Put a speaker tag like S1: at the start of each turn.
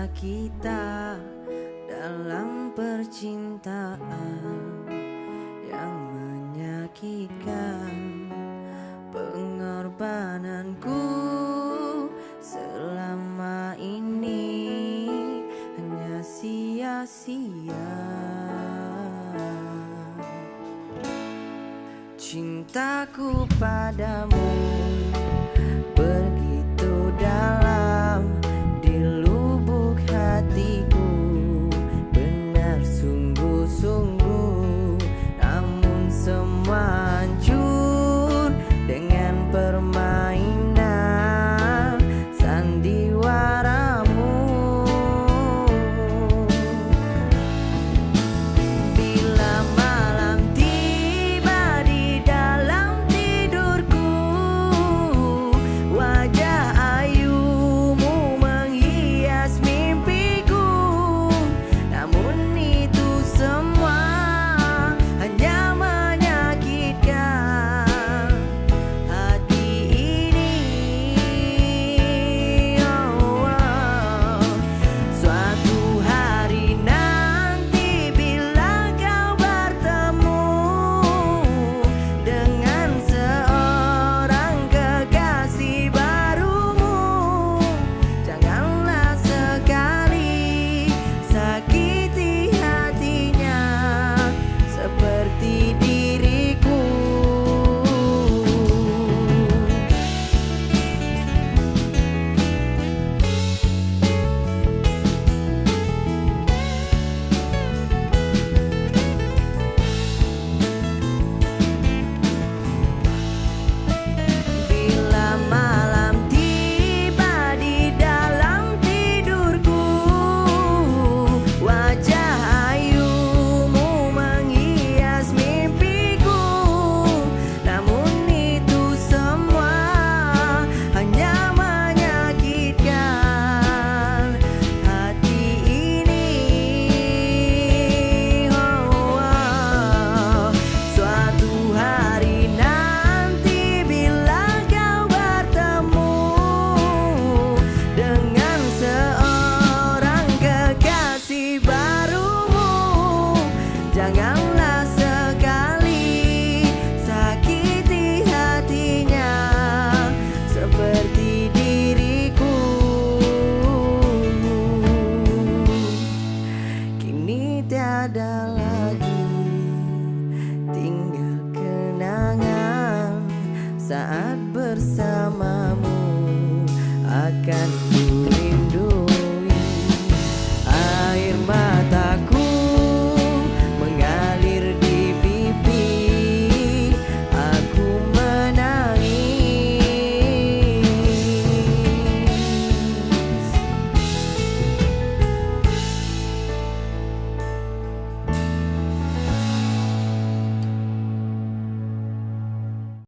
S1: Kisah kita dalam percintaan yang menyakitkan, pengorbananku selama ini hanya sia-sia. Cintaku padamu begitu dalam, di lubuk hatiku benar sungguh-sungguh, namun semua hancur dengan permainan sandiwaramu. Bila malam tiba di dalam tidurku, wajah ayumu menghias mimpiku, namun itu semua hanya menyakitkan hati ini. Suatu hari nanti bila kau bertemu dengan seorang kekasih barumu, janganlah sekali sakiti hatinya seperti diriku. Bila malam tiba di dalam tidurku, wajah ayumu menghias mimpiku, namun itu semua hanya menyakitkan hati ini. Suatu hari nanti bila kau bertemu dengan seorang kekasih barumu, janganlah sekali sakiti hatinya seperti diriku. Kini tiada lagi tinggal kenangan saat